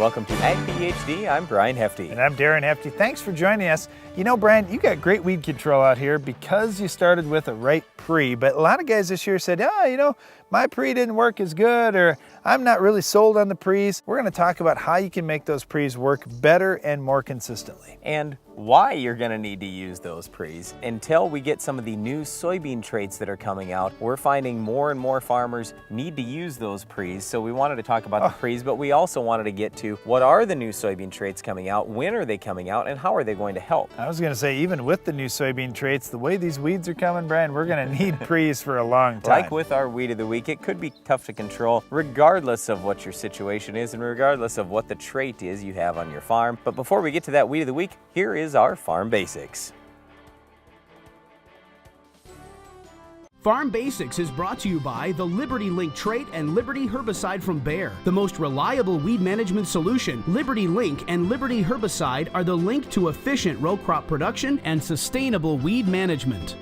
welcome to Ag PhD. I'm Brian Hefty. And I'm Darren Hefty. Thanks for joining us. You know, Brian, you got great weed control out here because you started with a right pre, but a lot of guys this year said, my pre didn't work as good, or I'm not really sold on the pre's. We're going to talk about how you can make those pre's work better and more consistently. And why you're going to need to use those pre's. Until we get some of the new soybean traits that are coming out, we're finding more and more farmers need to use those pre's. So we wanted to talk about the pre's, but we also wanted to get to what are the new soybean traits coming out, when are they coming out, and how are they going to help? I was going to say, even with the new soybean traits, the way these weeds are coming, Brian, we're going to need pre's for a long time. Like with our weed of the week, it could be tough to control regardless of what your situation is and regardless of what the trait is you have on your farm. But before we get to that weed of the week, here is our Farm Basics. Farm Basics is brought to you by the Liberty Link trait and Liberty herbicide from Bayer. The most reliable weed management solution, Liberty Link and Liberty herbicide are the link to efficient row crop production and sustainable weed management.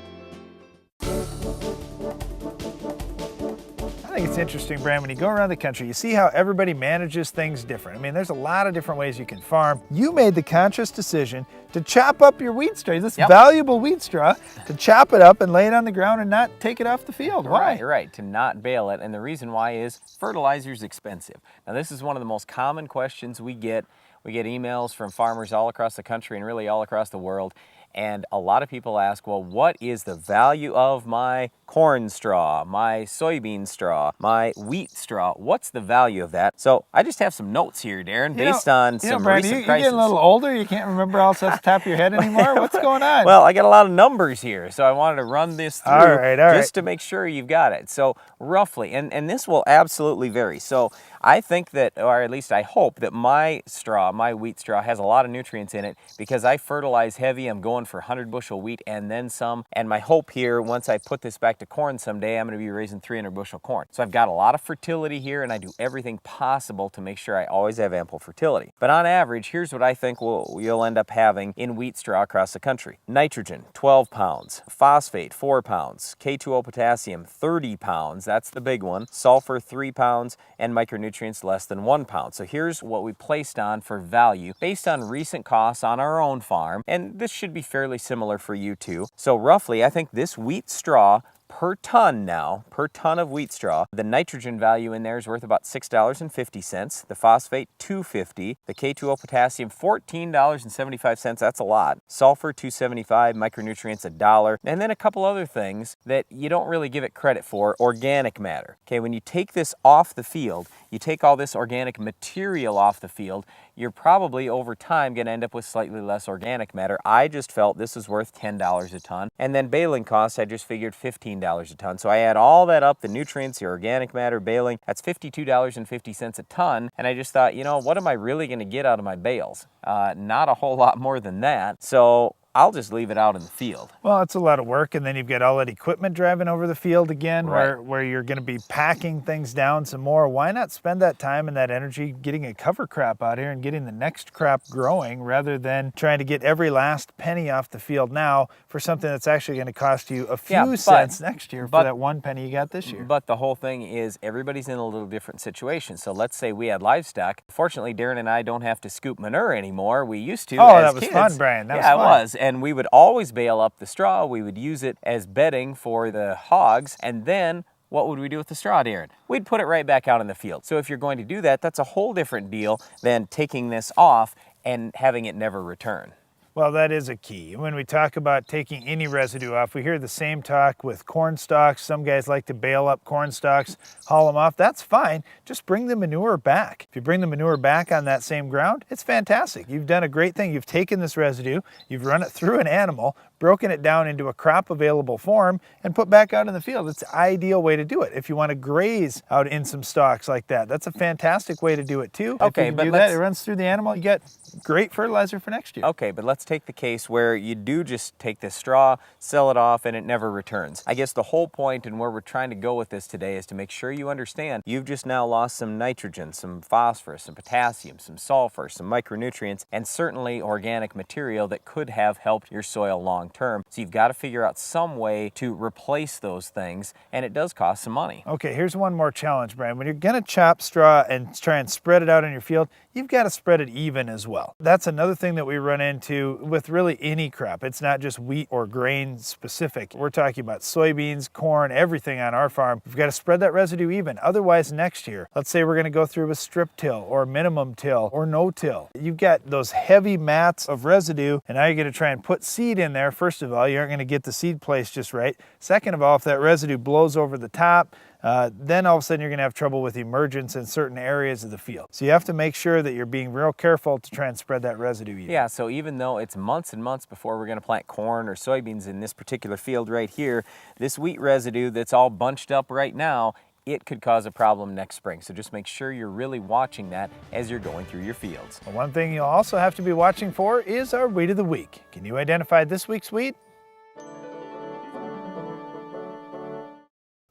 I think it's interesting, Brian, when you go around the country, you see how everybody manages things different. I mean, there's a lot of different ways you can farm. You made the conscious decision to chop up your weed straw, this valuable weed straw, to chop it up and lay it on the ground and not take it off the field. Why? Right, to not bale it. And the reason why is fertilizer is expensive. Now, this is one of the most common questions we get. We get emails from farmers all across the country and really all across the world. And a lot of people ask, well, what is the value of my corn straw, my soybean straw, my wheat straw? What's the value of that? So I just have some notes here, Darren, based on some Brian, recent you're prices. getting a little older. You can't remember all stuff off the top of your head anymore. What's going on? Well, I got a lot of numbers here, so I wanted to run this through just to make sure you've got it. So roughly, and this will absolutely vary. So I think that, or at least I hope that my straw, my wheat straw, has a lot of nutrients in it because I fertilize heavy. I'm going for 100 bushel wheat and then some. And my hope here, once I put this back to corn someday, I'm going to be raising 300 bushel corn. So I've got a lot of fertility here, and I do everything possible to make sure I always have ample fertility. But on average, here's what I think you'll end up having in wheat straw across the country. Nitrogen, 12 pounds. Phosphate, 4 pounds. K2O potassium, 30 pounds. That's the big one. Sulfur, 3 pounds. And micronutrients, less than 1 pound. So here's what we placed on for value based on recent costs on our own farm. And this should be fairly similar for you too. So roughly, I think this wheat straw per ton of wheat straw, the nitrogen value in there is worth about $6.50. The phosphate, $2.50. The K2O potassium, $14.75. That's a lot. Sulfur, $2.75. Micronutrients, $1. And then a couple other things that you don't really give it credit for. Organic matter. Okay, when you take this off the field, you take all this organic material off the field, you're probably over time going to end up with slightly less organic matter. I just felt this was worth $10 a ton. And then baling costs, I just figured $15 a ton. So I add all that up, the nutrients, the organic matter, baling, that's $52.50 a ton. And I just thought, what am I really going to get out of my bales? Not a whole lot more than that. So I'll just leave it out in the field. Well, it's a lot of work, and then you've got all that equipment driving over the field again, where you're going to be packing things down some more. Why not spend that time and that energy getting a cover crop out here and getting the next crop growing rather than trying to get every last penny off the field now for something that's actually going to cost you a few cents next year for that 1 penny you got this year. But the whole thing is everybody's in a little different situation. So let's say we had livestock. Fortunately, Darren and I don't have to scoop manure anymore. We used to as that was kids. Fun, Brian. That was fun. It was. And we would always bale up the straw. We would use it as bedding for the hogs. And then what would we do with the straw, Darren? We'd put it right back out in the field. So if you're going to do that, that's a whole different deal than taking this off and having it never return. Well, that is a key. When we talk about taking any residue off, we hear the same talk with corn stalks. Some guys like to bale up corn stalks, haul them off. That's fine. Just bring the manure back. If you bring the manure back on that same ground, it's fantastic. You've done a great thing. You've taken this residue, you've run it through an animal, broken it down into a crop available form, and put back out in the field. It's the ideal way to do it. If you want to graze out in some stalks like that, that's a fantastic way to do it too. Okay, but it runs through the animal, you get great fertilizer for next year. Okay, but let's take the case where you do just take this straw, sell it off, and it never returns. I guess the whole point and where we're trying to go with this today is to make sure you understand you've just now lost some nitrogen, some phosphorus, some potassium, some sulfur, some micronutrients, and certainly organic material that could have helped your soil long long term. So you've got to figure out some way to replace those things, and it does cost some money. Okay, here's one more challenge, Brian. When you're gonna chop straw and try and spread it out in your field, you've got to spread it even as well. That's another thing that we run into with really any crop. It's not just wheat or grain specific. We're talking about soybeans, corn, everything on our farm. We've got to spread that residue even. Otherwise, next year, let's say we're going to go through with strip till or minimum till or no till. You've got those heavy mats of residue, and now you're going to try and put seed in there. First of all, you aren't going to get the seed placed just right. Second of all, if that residue blows over the top, then all of a sudden you're going to have trouble with emergence in certain areas of the field. So you have to make sure that you're being real careful to try and spread that residue even. Yeah, so even though it's months and months before we're going to plant corn or soybeans in this particular field right here, this wheat residue that's all bunched up right now, it could cause a problem next spring. So just make sure you're really watching that as you're going through your fields. Well, one thing you'll also have to be watching for is our weed of the week. Can you identify this week's weed?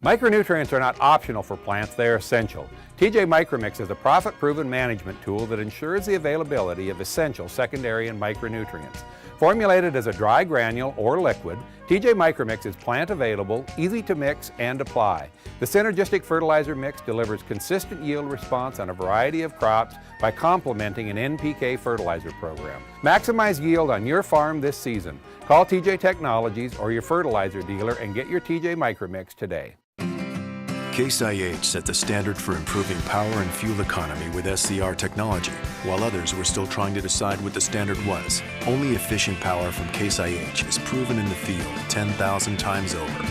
Micronutrients are not optional for plants, they are essential. TJ Micromix is a profit-proven management tool that ensures the availability of essential secondary and micronutrients. Formulated as a dry granule or liquid, TJ Micromix is plant available, easy to mix and apply. The synergistic fertilizer mix delivers consistent yield response on a variety of crops by complementing an NPK fertilizer program. Maximize yield on your farm this season. Call TJ Technologies or your fertilizer dealer and get your TJ Micromix today. Case IH set the standard for improving power and fuel economy with SCR technology, while others were still trying to decide what the standard was. Only efficient power from Case IH is proven in the field 10,000 times over.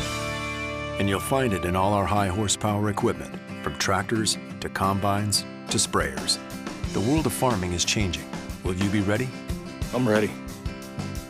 And you'll find it in all our high horsepower equipment, from tractors to combines to sprayers. The world of farming is changing. Will you be ready? I'm ready.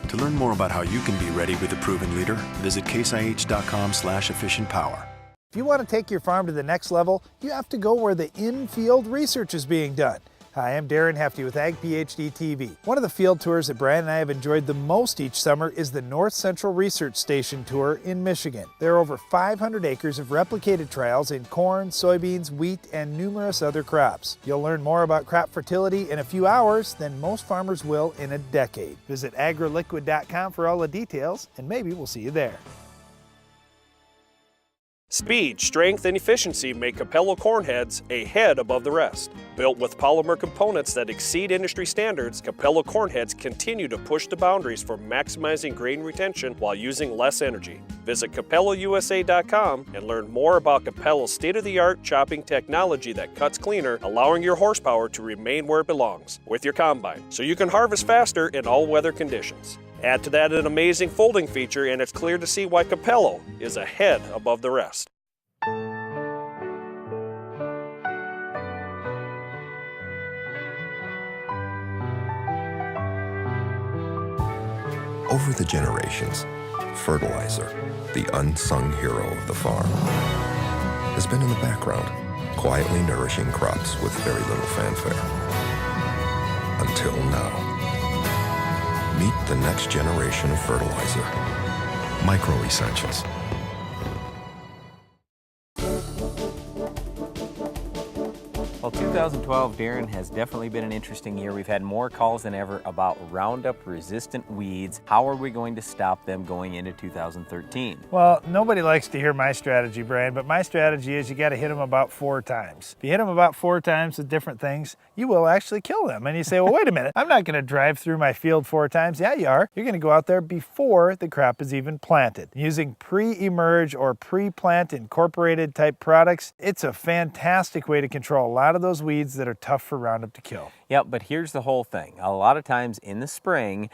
To learn more about how you can be ready with a proven leader, visit caseih.com/efficientpower. If you want to take your farm to the next level, you have to go where the in-field research is being done. Hi, I'm Darren Hefty with Ag PhD TV. One of the field tours that Brian and I have enjoyed the most each summer is the North Central Research Station tour in Michigan. There are over 500 acres of replicated trials in corn, soybeans, wheat, and numerous other crops. You'll learn more about crop fertility in a few hours than most farmers will in a decade. Visit agriliquid.com for all the details, and maybe we'll see you there. Speed, strength, and efficiency make Capello corn heads a head above the rest. Built with polymer components that exceed industry standards, Capello corn heads continue to push the boundaries for maximizing grain retention while using less energy. Visit CapelloUSA.com and learn more about Capello's state-of-the-art chopping technology that cuts cleaner, allowing your horsepower to remain where it belongs, with your combine, so you can harvest faster in all weather conditions. Add to that an amazing folding feature, and it's clear to see why Capello is a head above the rest. Over the generations, fertilizer, the unsung hero of the farm, has been in the background, quietly nourishing crops with very little fanfare. Until now. Meet the next generation of fertilizer. Micro Essentials. Well, 2012, Darren, has definitely been an interesting year. We've had more calls than ever about Roundup-resistant weeds. How are we going to stop them going into 2013? Well, nobody likes to hear my strategy, Brian, but my strategy is you got to hit them about 4 times. If you hit them about 4 times with different things, you will actually kill them. And you say, well, wait a minute, I'm not going to drive through my field 4 times. Yeah, you are. You're going to go out there before the crop is even planted. Using pre-emerge or pre-plant incorporated type products, it's a fantastic way to control a lot of those weeds that are tough for Roundup to kill. Yep, but here's the whole thing. A lot of times in the spring,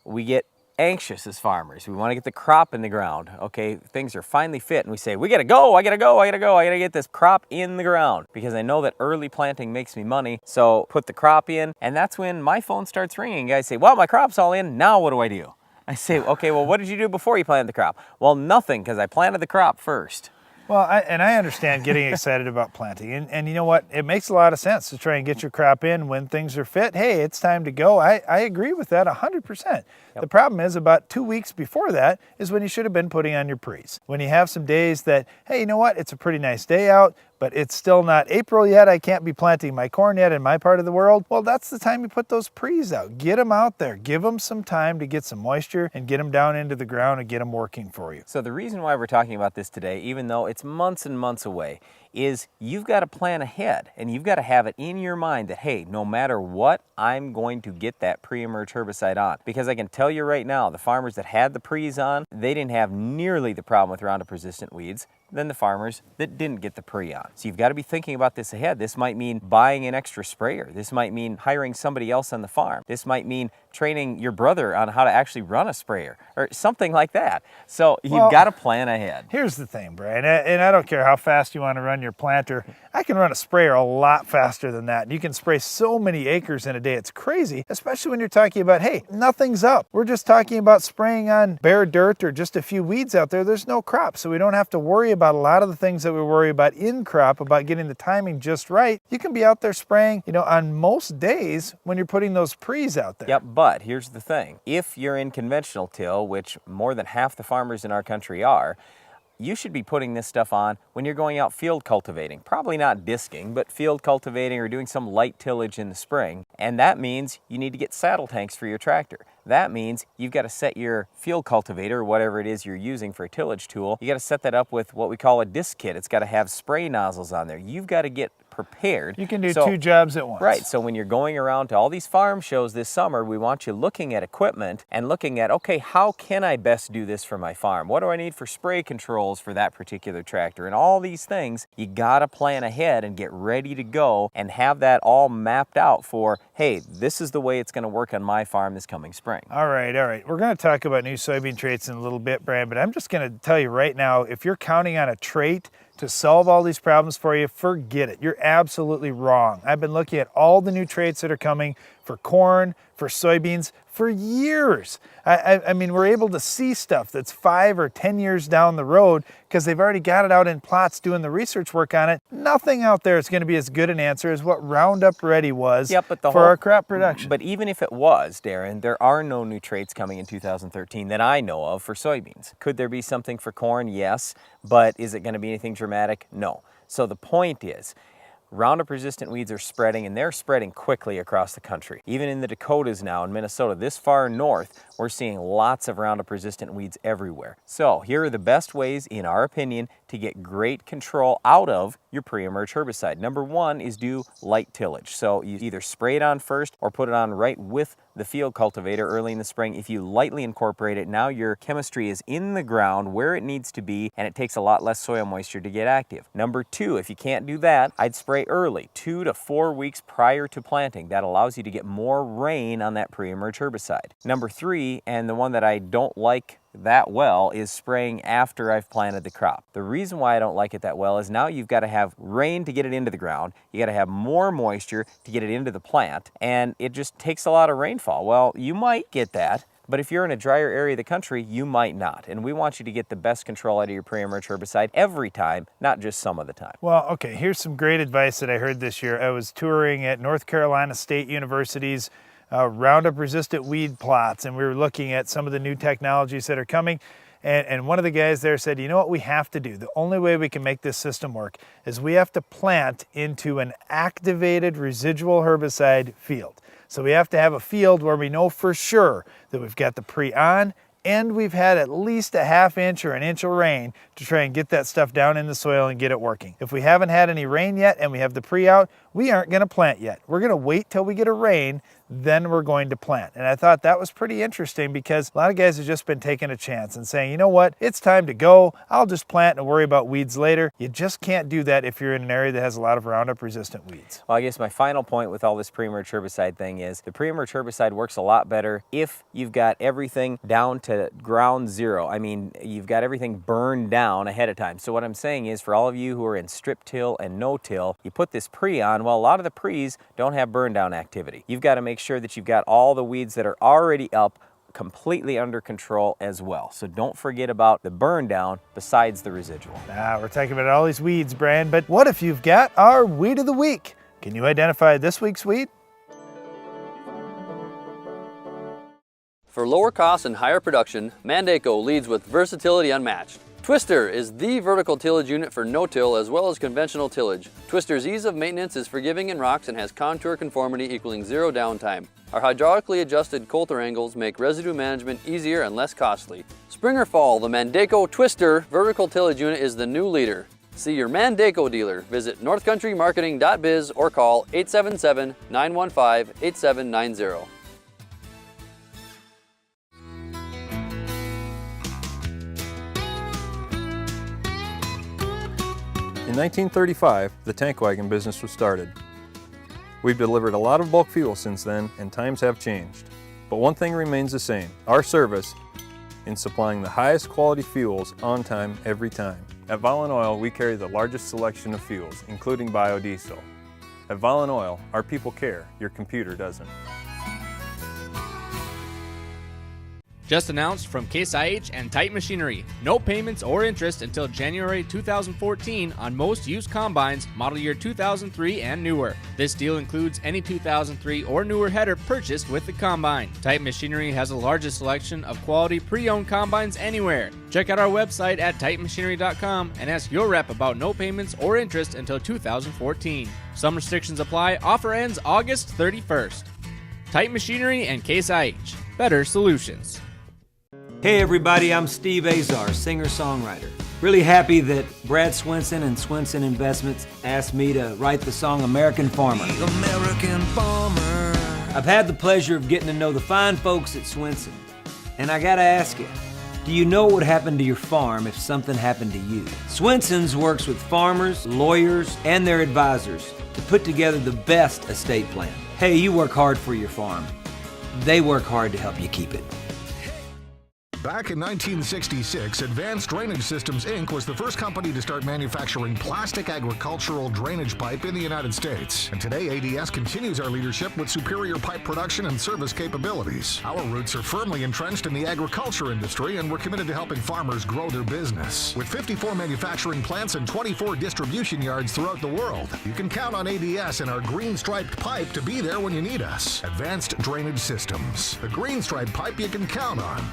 we get anxious as farmers. We want to get the crop in the ground. Okay, things are finally fit, and we say, we gotta go, I gotta get this crop in the ground, because I know that early planting makes me money. So put the crop in, and that's when my phone starts ringing. Guys say, well, my crop's all in, now what do I do? I say, okay, well, what did you do before you planted the crop? Well, nothing, because I planted the crop first. Well, I understand getting excited about planting, and you know what? It makes a lot of sense to try and get your crop in when things are fit. Hey, it's time to go. I agree with that 100%. Yep. The problem is about 2 weeks before that is when you should have been putting on your pre's. When you have some days that, hey, you know what? It's a pretty nice day out, but it's still not April yet. I can't be planting my corn yet in my part of the world. Well, that's the time you put those pre's out. Get them out there. Give them some time to get some moisture and get them down into the ground and get them working for you. So the reason why we're talking about this today, even though it's months and months away, is you've got to plan ahead and you've got to have it in your mind that, hey, no matter what, I'm going to get that pre-emerge herbicide on. Because I can tell you right now, the farmers that had the pre's on, they didn't have nearly the problem with Roundup resistant weeds than the farmers that didn't get the pre on. So you've got to be thinking about this ahead. This might mean buying an extra sprayer. This might mean hiring somebody else on the farm. This might mean training your brother on how to actually run a sprayer or something like that. So you've got to plan ahead. Here's the thing, Brian, and I don't care how fast you want to run your planter. I can run a sprayer a lot faster than that. And you can spray so many acres in a day. It's crazy, especially when you're talking about, hey, nothing's up. We're just talking about spraying on bare dirt or just a few weeds out there. There's no crop, so we don't have to worry about a lot of the things that we worry about in crop, about getting the timing just right. You can be out there spraying, on most days when you're putting those pre's out there. Yep, but here's the thing. If you're in conventional till, which more than half the farmers in our country are, you should be putting this stuff on when you're going out field cultivating. Probably not disking, but field cultivating or doing some light tillage in the spring. And that means you need to get saddle tanks for your tractor. That means you've got to set your field cultivator, or whatever it is you're using for a tillage tool, you got to set that up with what we call a disc kit. It's got to have spray nozzles on there. You've got to get prepared. You can do two jobs at once. Right, so when you're going around to all these farm shows this summer, we want you looking at equipment and looking at, okay, how can I best do this for my farm? What do I need for spray controls for that particular tractor? And all these things, you gotta plan ahead and get ready to go and have that all mapped out for, hey, this is the way it's gonna work on my farm this coming spring. All right. We're gonna talk about new soybean traits in a little bit, Brian, but I'm just gonna tell you right now, if you're counting on a trait to solve all these problems for you, forget it. You're absolutely wrong. I've been looking at all the new traits that are coming for corn, for soybeans, for years. I mean, we're able to see stuff that's 5 or 10 years down the road because they've already got it out in plots doing the research work on it. Nothing out there is going to be as good an answer as what Roundup Ready was for our crop production. But even if it was, Darren, there are no new traits coming in 2013 that I know of for soybeans. Could there be something for corn? Yes. But is it going to be anything dramatic? No. So the point is, Roundup resistant weeds are spreading, and they're spreading quickly across the country. Even in the Dakotas now, in Minnesota, this far north, we're seeing lots of Roundup resistant weeds everywhere. So here are the best ways, in our opinion, to get great control out of your pre-emerge herbicide. Number one is do light tillage. So you either spray it on first or put it on right with the field cultivator early in the spring. If you lightly incorporate it, now your chemistry is in the ground where it needs to be, and it takes a lot less soil moisture to get active. Number two, if you can't do that, I'd spray early, 2 to 4 weeks prior to planting. That allows you to get more rain on that pre-emerge herbicide. Number three, and the one that I don't like that well, is spraying after I've planted the crop. The reason why I don't like it that well is now you've got to have rain to get it into the ground, you got to have more moisture to get it into the plant, and it just takes a lot of rainfall. Well, you might get that, but if you're in a drier area of the country, you might not. And we want you to get the best control out of your pre-emerge herbicide every time, not just some of the time. Well, okay, here's some great advice that I heard this year. I was touring at North Carolina State University's Roundup resistant weed plots, and we were looking at some of the new technologies that are coming. And one of the guys there said, you know what we have to do? The only way we can make this system work is we have to plant into an activated residual herbicide field. So we have to have a field where we know for sure that we've got the pre on and we've had at least a ½ inch or an inch of rain to try and get that stuff down in the soil and get it working. If we haven't had any rain yet and we have the pre out, we aren't going to plant yet. We're going to wait till we get a rain, then we're going to plant. And I thought that was pretty interesting because a lot of guys have just been taking a chance and saying, you know what, it's time to go. I'll just plant and worry about weeds later. You just can't do that if you're in an area that has a lot of Roundup resistant weeds. Well, I guess my final point with all this pre-emerge herbicide thing is the pre-emerge herbicide works a lot better if you've got everything down to ground zero. I mean, you've got everything burned down ahead of time. So what I'm saying is for all of you who are in strip till and no till, you put this pre on. Well, a lot of the pre's don't have burn down activity. You've got to make sure that you've got all the weeds that are already up completely under control as well. So don't forget about the burn down besides the residual. We're talking about all these weeds, Brian, but what if you've got our weed of the week? Can you identify this week's weed? For lower costs and higher production, Mandako leads with versatility unmatched. Twister is the vertical tillage unit for no-till as well as conventional tillage. Twister's ease of maintenance is forgiving in rocks and has contour conformity equaling zero downtime. Our hydraulically adjusted coulter angles make residue management easier and less costly. Spring or fall, the Mandaco Twister vertical tillage unit is the new leader. See your Mandaco dealer. Visit northcountrymarketing.biz or call 877-915-8790. In 1935, the tank wagon business was started. We've delivered a lot of bulk fuel since then, and times have changed. But one thing remains the same: our service in supplying the highest quality fuels on time, every time. At Volun Oil, we carry the largest selection of fuels, including biodiesel. At Volun Oil, our people care, your computer doesn't. Just announced from Case IH and Titan Machinery. No payments or interest until January 2014 on most used combines model year 2003 and newer. This deal includes any 2003 or newer header purchased with the combine. Titan Machinery has the largest selection of quality pre-owned combines anywhere. Check out our website at titanmachinery.com and ask your rep about no payments or interest until 2014. Some restrictions apply. Offer ends August 31st. Titan Machinery and Case IH. Better solutions. Hey everybody, I'm Steve Azar, singer-songwriter. Really happy that Brad Swinson and Swinson Investments asked me to write the song American Farmer. American Farmer. I've had the pleasure of getting to know the fine folks at Swinson. And I gotta ask you, do you know what would happen to your farm if something happened to you? Swinson's works with farmers, lawyers, and their advisors to put together the best estate plan. Hey, you work hard for your farm. They work hard to help you keep it. Back in 1966, Advanced Drainage Systems, Inc. was the first company to start manufacturing plastic agricultural drainage pipe in the United States. And today, ADS continues our leadership with superior pipe production and service capabilities. Our roots are firmly entrenched in the agriculture industry, and we're committed to helping farmers grow their business. With 54 manufacturing plants and 24 distribution yards throughout the world, you can count on ADS and our green striped pipe to be there when you need us. Advanced Drainage Systems, the green striped pipe you can count on.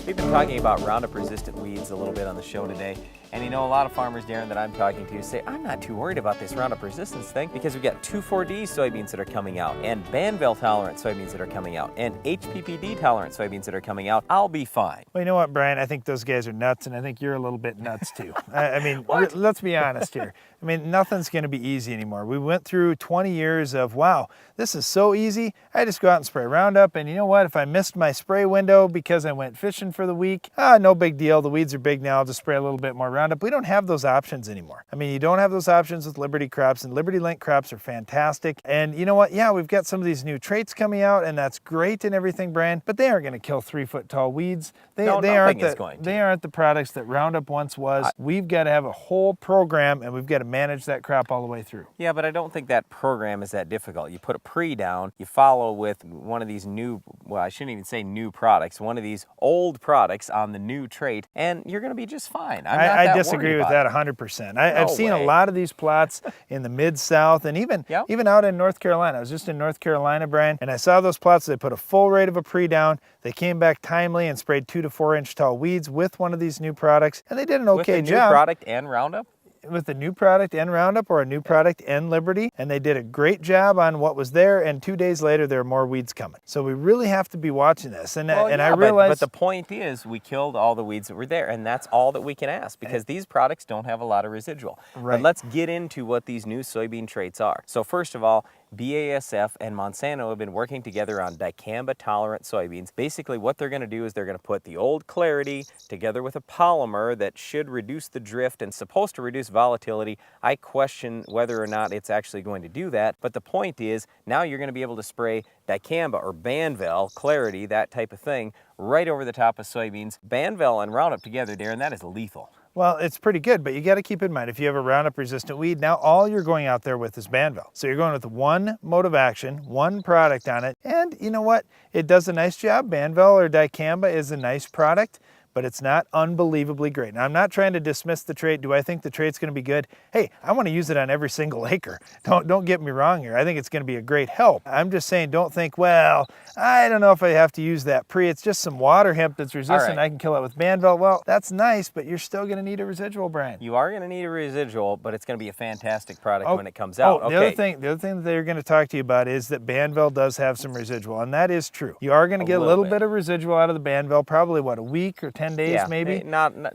We've been talking about Roundup-resistant weeds a little bit on the show today. And you know, a lot of farmers, Darren, that I'm talking to say, I'm not too worried about this Roundup resistance thing because we've got 2,4-D soybeans that are coming out, and Banville tolerant soybeans that are coming out, and HPPD tolerant soybeans that are coming out. I'll be fine. Well, you know what, Brian? I think those guys are nuts, and I think you're a little bit nuts too. I mean, let's be honest here. I mean, nothing's going to be easy anymore. We went through 20 years of, wow, this is so easy. I just go out and spray Roundup, and you know what? If I missed my spray window because I went fishing for the week, no big deal. The weeds are big now. I'll just spray a little bit more Roundup. We don't have those options anymore. I mean, you don't have those options with Liberty crops, and Liberty Link crops are fantastic. And you know what? Yeah, we've got some of these new traits coming out, and that's great and everything, Brian, but they aren't going to kill 3-foot tall weeds. They aren't the products that Roundup once was. We've got to have a whole program, and we've got to manage that crop all the way through. Yeah, but I don't think that program is that difficult. You put a pre down, you follow with one of these new, well, I shouldn't even say new products, one of these old products on the new trait, and you're going to be just fine. I disagree with that 100%. I've seen a lot of these plots in the Mid-South and even out in North Carolina. I was just in North Carolina, Brian, and I saw those plots. They put a full rate of a pre down. They came back timely and sprayed 2 to 4 inch tall weeds with one of these new products, and they did an okay job. With the new product and Roundup? With a new product and Roundup, or a new product and Liberty, and they did a great job on what was there, and 2 days later there are more weeds coming. So we really have to be watching this. And I realize, but the point is we killed all the weeds that were there, and that's all that we can ask, because these products don't have a lot of residual. Right. But let's get into what these new soybean traits are. So first of all, BASF and Monsanto have been working together on dicamba tolerant soybeans. Basically what they're going to do is they're going to put the old Clarity together with a polymer that should reduce the drift and supposed to reduce volatility. I question whether or not it's actually going to do that, but the point is now you're going to be able to spray dicamba or Banville, Clarity, that type of thing, right over the top of soybeans. Banville and Roundup together, Darren, that is lethal. Well, it's pretty good, but you got to keep in mind, if you have a Roundup-resistant weed, now all you're going out there with is Banville. So you're going with one mode of action, one product on it, and you know what? It does a nice job. Banville or dicamba is a nice product, but it's not unbelievably great. Now, I'm not trying to dismiss the trait. Do I think the trait's going to be good? Hey, I want to use it on every single acre. Don't get me wrong here. I think it's going to be a great help. I'm just saying, don't think, well, I don't know if I have to use that pre. It's just some water hemp that's resistant. I can kill it with Banville. Well, that's nice, but you're still going to need a residual, Brian. You are going to need a residual, but it's going to be a fantastic product when it comes out. The other thing that they're going to talk to you about is that Banville does have some residual, and that is true. You are going to get a little bit of residual out of the Banville, probably what, a week or 10 days maybe?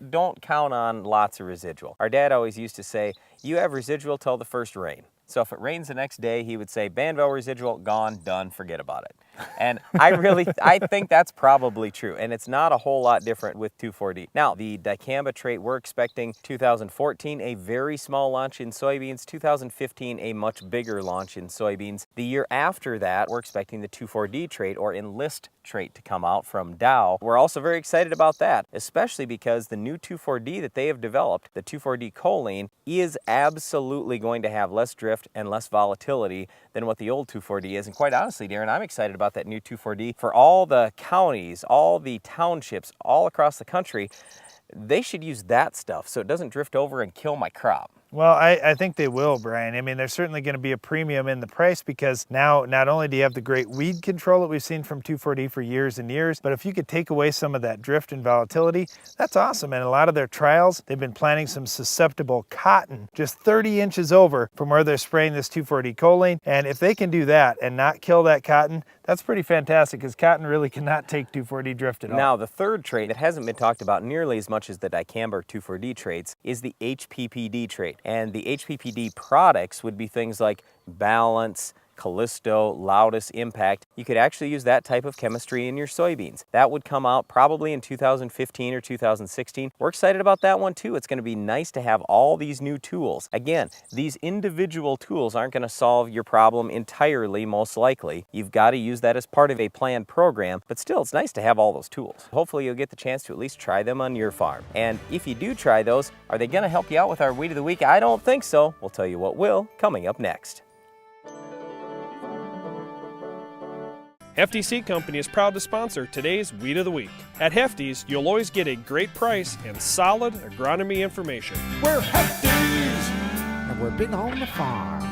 Don't count on lots of residual. Our dad always used to say, you have residual till the first rain. So if it rains the next day, he would say, Banville residual, gone, done, forget about it. And I think that's probably true. And it's not a whole lot different with 2,4-D. Now, the dicamba trait, we're expecting 2014, a very small launch in soybeans. 2015, a much bigger launch in soybeans. The year after that, we're expecting the 2,4-D trait or enlist trait to come out from Dow. We're also very excited about that, especially because the new 2,4-D that they have developed, the 2,4-D choline, is absolutely going to have less drift and less volatility than what the old 2,4-D is. And quite honestly, Darren, I'm excited about that new 2,4-D for all the counties, all the townships, all across the country. They should use that stuff so it doesn't drift over and kill my crop. Well, I think they will, Brian. I mean, there's certainly going to be a premium in the price because now not only do you have the great weed control that we've seen from 2,4-D for years and years, but if you could take away some of that drift and volatility, that's awesome. And a lot of their trials, they've been planting some susceptible cotton just 30 inches over from where they're spraying this 2,4-D choline. And if they can do that and not kill that cotton, that's pretty fantastic because cotton really cannot take 2,4-D drift at all. Now, the third trait that hasn't been talked about nearly as much as the dicamba or 2,4-D traits is the HPPD trait. And the HPPD products would be things like Balance, Callisto, Loudus, Impact. You could actually use that type of chemistry in your soybeans. That would come out probably in 2015 or 2016. We're excited about that one too. It's going to be nice to have all these new tools. Again, these individual tools aren't going to solve your problem entirely, most likely. You've got to use that as part of a planned program, but still, it's nice to have all those tools. Hopefully, you'll get the chance to at least try them on your farm. And if you do try those, are they going to help you out with our Weed of the Week? I don't think so. We'll tell you what will coming up next. Hefty Seed Company is proud to sponsor today's Weed of the Week. At Hefty's, you'll always get a great price and solid agronomy information. We're Hefty's, and we're big on the farm.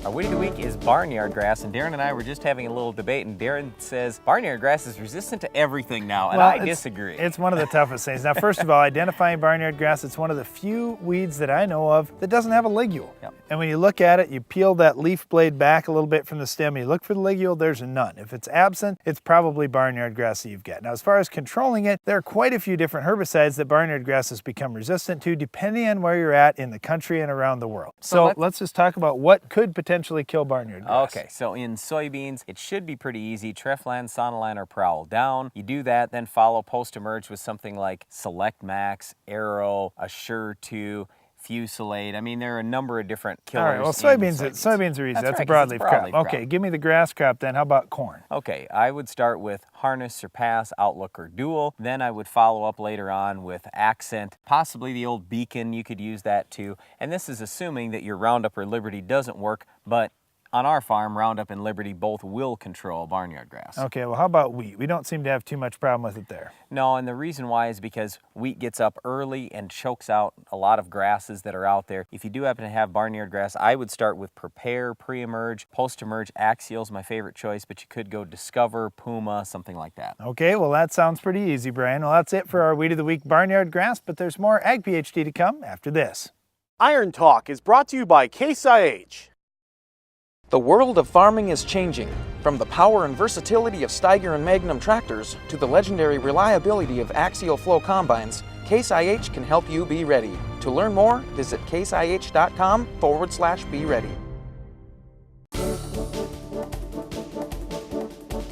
Our Weed of the Week is Barnyardgrass, and Darren and I were just having a little debate, and Darren says Barnyardgrass is resistant to everything now, and I disagree. It's one of the toughest things. Now, first of all, identifying barnyardgrass, it's one of the few weeds that I know of that doesn't have a ligule. Yep. And when you look at it, you peel that leaf blade back a little bit from the stem, you look for the ligule, there's none. If it's absent, it's probably barnyardgrass that you've got. Now, as far as controlling it, there are quite a few different herbicides that barnyardgrass has become resistant to, depending on where you're at in the country and around the world. So let's just talk about what could potentially kill barnyardgrass. Okay, so in soybeans, it should be pretty easy. Treflan, Sonaline, or Prowl down. You do that, then follow post-emerge with something like Select Max, Arrow, Assure 2, Fusilade. I mean, there are a number of different killers. All right, well, soybeans are easy. That's a broadleaf crop. Okay, give me the grass crop then. How about corn? Okay, I would start with Harness, Surpass, Outlook, or Dual. Then I would follow up later on with Accent, possibly the old Beacon. You could use that too. And this is assuming that your Roundup or Liberty doesn't work, but on our farm, Roundup and Liberty both will control barnyardgrass. Okay, well, how about wheat? We don't seem to have too much problem with it there. No, and the reason why is because wheat gets up early and chokes out a lot of grasses that are out there. If you do happen to have barnyardgrass, I would start with Prepare, Pre-emerge, Post-emerge. Axial's my favorite choice, but you could go Discover, Puma, something like that. Okay, well, that sounds pretty easy, Brian. Well, that's it for our Weed of the Week barnyardgrass, but there's more Ag PhD to come after this. Iron Talk is brought to you by Case IH. The world of farming is changing. From the power and versatility of Steiger and Magnum tractors to the legendary reliability of axial flow combines, Case IH can help you be ready. To learn more, visit caseih.com/be ready.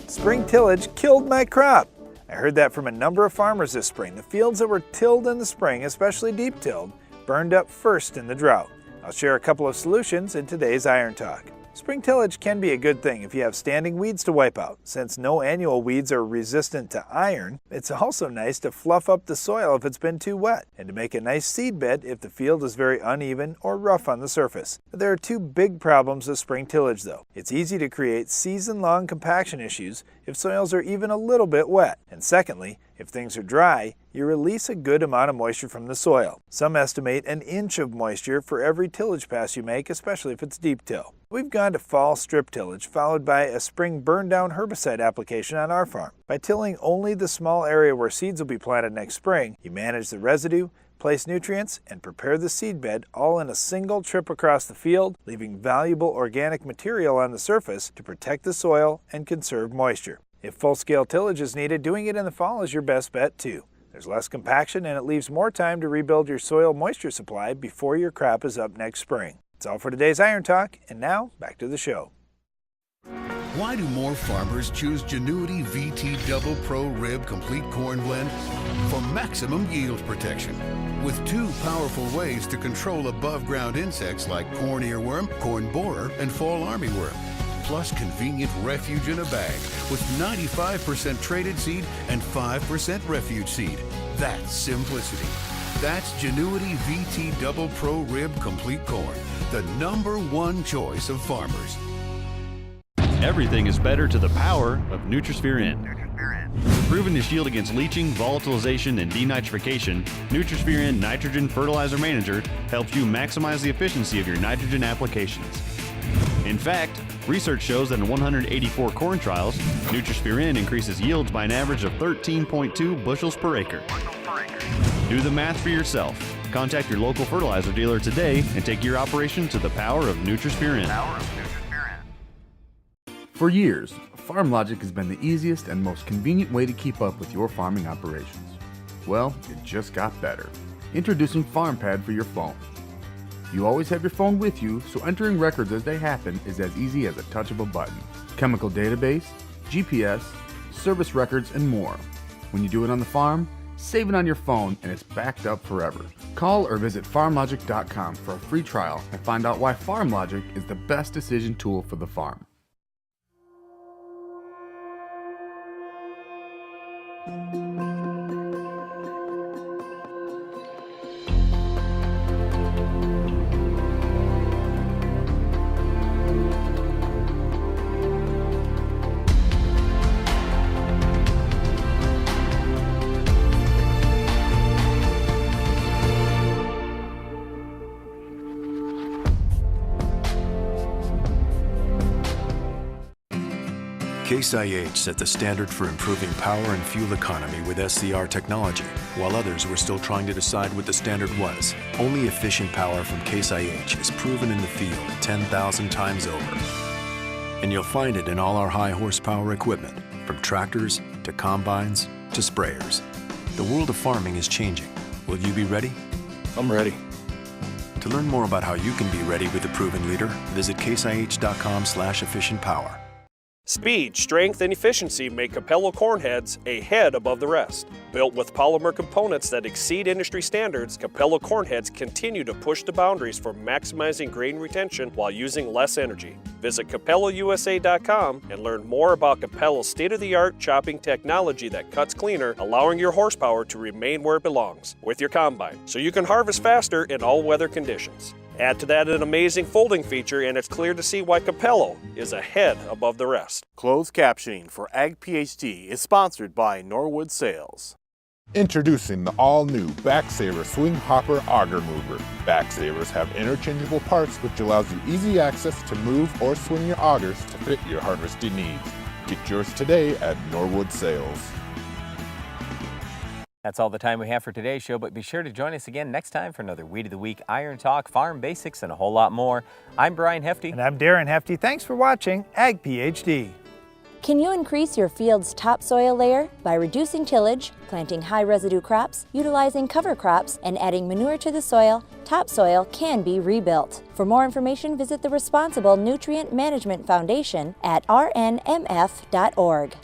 Spring tillage killed my crop. I heard that from a number of farmers this spring. The fields that were tilled in the spring, especially deep tilled, burned up first in the drought. I'll share a couple of solutions in today's Iron Talk. Spring tillage can be a good thing if you have standing weeds to wipe out. Since no annual weeds are resistant to iron, it's also nice to fluff up the soil if it's been too wet, and to make a nice seed bed if the field is very uneven or rough on the surface. There are two big problems with spring tillage though. It's easy to create season-long compaction issues if soils are even a little bit wet. And secondly, if things are dry, you release a good amount of moisture from the soil. Some estimate an inch of moisture for every tillage pass you make, especially if it's deep till. We've gone to fall strip tillage followed by a spring burn down herbicide application on our farm. By tilling only the small area where seeds will be planted next spring, you manage the residue, place nutrients, and prepare the seed bed all in a single trip across the field, leaving valuable organic material on the surface to protect the soil and conserve moisture. If full-scale tillage is needed, doing it in the fall is your best bet too. There's less compaction and it leaves more time to rebuild your soil moisture supply before your crop is up next spring. That's all for today's Iron Talk, and now back to the show. Why do more farmers choose Genuity VT Double Pro Rib Complete Corn Blend? For maximum yield protection. With two powerful ways to control above-ground insects like corn earworm, corn borer, and fall armyworm. Plus convenient refuge in a bag with 95% traded seed and 5% refuge seed. That's simplicity. That's Genuity VT Double Pro Rib Complete Corn, the #1 choice of farmers. Everything is better to the power of Nutrisphere N. Proven to shield against leaching, volatilization, and denitrification, Nutrisphere N Nitrogen Fertilizer Manager helps you maximize the efficiency of your nitrogen applications. In fact, research shows that in 184 corn trials, Nutrisphere N increases yields by an average of 13.2 bushels per acre. Do the math for yourself. Contact your local fertilizer dealer today and take your operation to the power of Nutrisphere N. For years, FarmLogic has been the easiest and most convenient way to keep up with your farming operations. Well, it just got better. Introducing FarmPad for your phone. You always have your phone with you, so entering records as they happen is as easy as a touch of a button. Chemical database, GPS, service records, and more. When you do it on the farm, save it on your phone and it's backed up forever. Call or visit farmlogic.com for a free trial and find out why FarmLogic is the best decision tool for the farm. Case IH set the standard for improving power and fuel economy with SCR technology, while others were still trying to decide what the standard was. Only efficient power from Case IH is proven in the field 10,000 times over. And you'll find it in all our high horsepower equipment, from tractors to combines to sprayers. The world of farming is changing. Will you be ready? I'm ready. To learn more about how you can be ready with the proven leader, visit caseih.com/efficientpower. Speed, strength, and efficiency make Capello corn heads a head above the rest. Built with polymer components that exceed industry standards, Capello corn heads continue to push the boundaries for maximizing grain retention while using less energy. Visit CapelloUSA.com and learn more about Capello's state-of-the-art chopping technology that cuts cleaner, allowing your horsepower to remain where it belongs, with your combine, so you can harvest faster in all weather conditions. Add to that an amazing folding feature, and it's clear to see why Capello is a head above the rest. Closed captioning for Ag PhD is sponsored by Norwood Sales. Introducing the all-new Backsaver Swing Hopper Auger Mover. Backsavers have interchangeable parts which allows you easy access to move or swing your augers to fit your harvesting needs. Get yours today at Norwood Sales. That's all the time we have for today's show, but be sure to join us again next time for another Weed of the Week, Iron Talk, Farm Basics, and a whole lot more. I'm Brian Hefty. And I'm Darren Hefty. Thanks for watching Ag PhD. Can you increase your field's topsoil layer by reducing tillage, planting high residue crops, utilizing cover crops, and adding manure to the soil? Topsoil can be rebuilt. For more information, visit the Responsible Nutrient Management Foundation at rnmf.org.